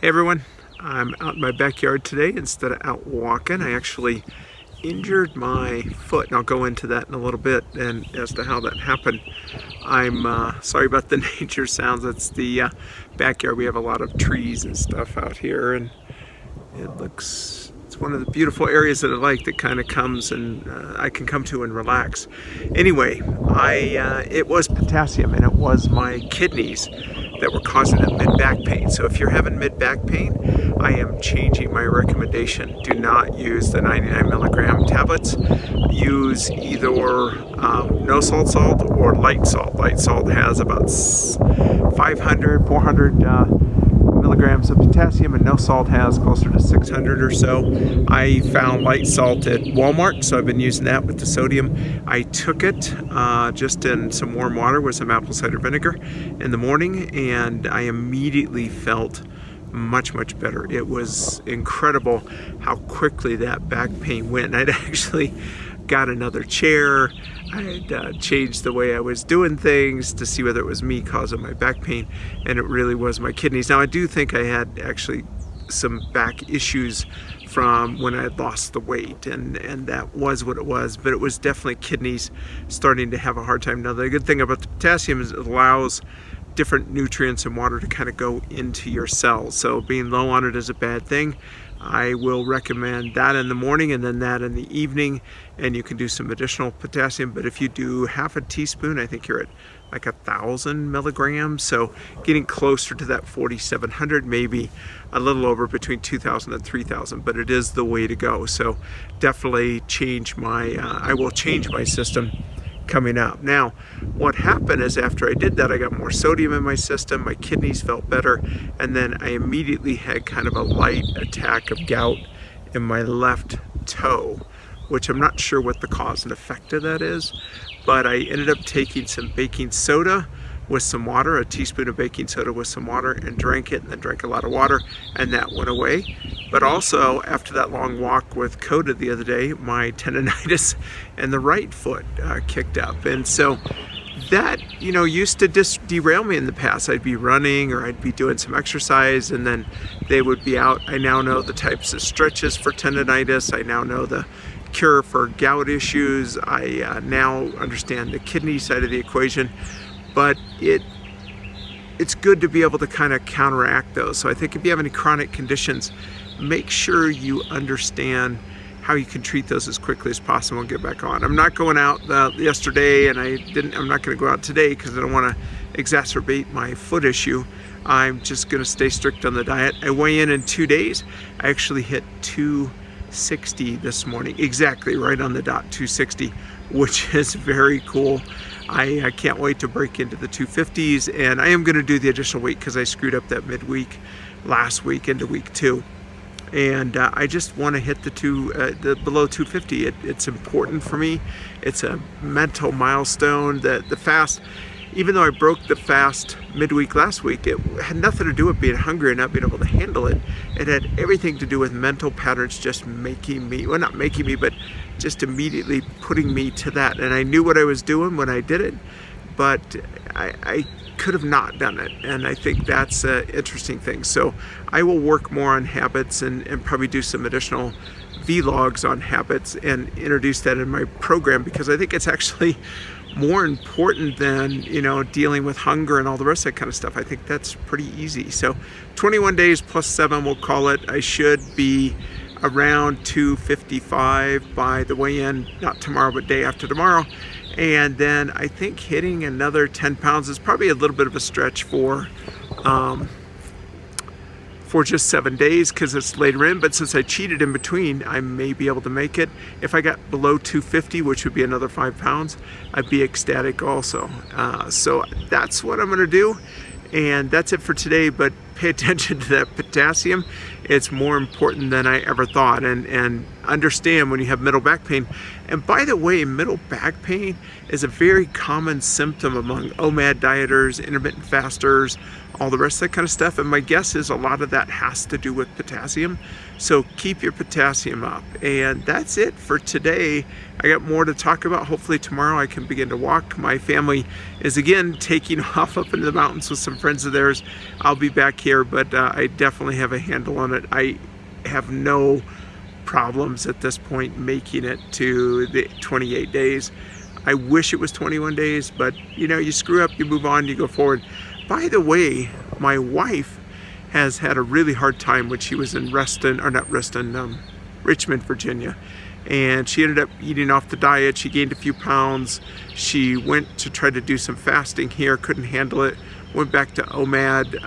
Hey everyone, I'm out in my backyard today instead of out walking. I actually injured my foot, and I'll go into that in a little bit and as to how that happened. I'm sorry about the nature sounds. It's the backyard. We have a lot of trees and stuff out here, and it's one of the beautiful areas that I like that kind of comes and I can come to and relax. Anyway, it was potassium, and it was my kidneys that were causing that mid-back pain. So if you're having mid-back pain, I am changing my recommendation. Do not use the 99 milligram tablets. Use either no salt or light salt. Light salt has about 500, 400 milligrams of potassium, and no salt has closer to 600 or so. I found light salt at Walmart, so I've been using that with the sodium. I took it just in some warm water with some apple cider vinegar in the morning, and I immediately felt much better. It was incredible how quickly that back pain went. I'd actually got another chair. I had changed the way I was doing things to see whether it was me causing my back pain, and it really was my kidneys. Now, I do think I had actually some back issues from when I had lost the weight, and that was what it was, but it was definitely kidneys starting to have a hard time. Now, the good thing about the potassium is it allows different nutrients and water to kind of go into your cells, so being low on it is a bad thing. I will recommend that in the morning and then that in the evening, and you can do some additional potassium. But if you do half a teaspoon, I think you're at like 1,000 milligrams, so getting closer to that 4,700, maybe a little over between 2,000 and 3,000, but it is the way to go. So definitely change I will change my system coming up. Now, what happened is after I did that, I got more sodium in my system, my kidneys felt better, and then I immediately had kind of a light attack of gout in my left toe, which I'm not sure what the cause and effect of that is, but I ended up taking some baking soda with some water, a teaspoon of baking soda with some water, and drank it, and then drank a lot of water, and that went away. But also, after that long walk with Coda the other day, my tendonitis in the right foot kicked up. And so that, used to derail me in the past. I'd be running or I'd be doing some exercise, and then they would be out. I now know the types of stretches for tendonitis. I now know the cure for gout issues. I now understand the kidney side of the equation. But it's good to be able to kind of counteract those. So I think if you have any chronic conditions, make sure you understand how you can treat those as quickly as possible and get back on. I'm not going out yesterday, and I'm not going to go out today because I don't want to exacerbate my foot issue. I'm just going to stay strict on the diet. I weigh in 2 days. I actually hit 260 this morning, exactly right on the dot, 260, which is very cool. I can't wait to break into the 250s, and I am going to do the additional weight because I screwed up that midweek last week into week 2, and I just want to hit the below 250. It's important for me. It's a mental milestone. That the fast, even though I broke the fast midweek last week, it had nothing to do with being hungry and not being able to handle it. It had everything to do with mental patterns just making me, well, not making me, but just immediately putting me to that. And I knew what I was doing when I did it, but I could have not done it. And I think that's an interesting thing. So I will work more on habits and probably do some additional vlogs on habits and introduce that in my program, because I think it's actually more important than dealing with hunger and all the rest of that kind of stuff. I think that's pretty easy. So 21 days plus 7, we'll call it. I should be around 255 by the weigh-in, not tomorrow but day after tomorrow, and then I think hitting another 10 pounds is probably a little bit of a stretch for just 7 days because it's later in, but since I cheated in between, I may be able to make it. If I got below 250, which would be another 5 pounds, I'd be ecstatic also. So that's what I'm going to do, and that's it for today. But pay attention to that potassium. It's more important than I ever thought, and understand when you have middle back pain. And by the way, middle back pain is a very common symptom among OMAD dieters, intermittent fasters, all the rest of that kind of stuff. And my guess is a lot of that has to do with potassium. So keep your potassium up. And that's it for today. I got more to talk about. Hopefully tomorrow I can begin to walk. My family is again taking off up into the mountains with some friends of theirs. I'll be back here, but I definitely have a handle on it. I have no problems at this point making it to the 28 days. I wish it was 21 days, but you know, you screw up, you move on, you go forward. By the way, my wife has had a really hard time when she was in Richmond, Virginia. And she ended up eating off the diet. She gained a few pounds. She went to try to do some fasting here, couldn't handle it, went back to OMAD.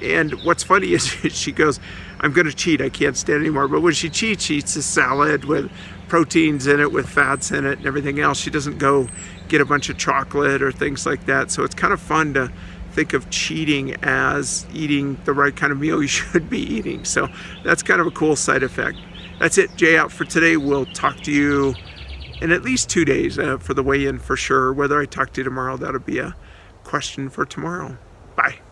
And what's funny is she goes, I'm gonna cheat, I can't stand anymore. But when she cheats, she eats a salad with proteins in it, with fats in it and everything else. She doesn't go get a bunch of chocolate or things like that. So it's kind of fun to think of cheating as eating the right kind of meal you should be eating. So that's kind of a cool side effect. That's it, Jay out for today. We'll talk to you in at least 2 days for the weigh-in for sure. Whether I talk to you tomorrow, that'll be a question for tomorrow. Bye.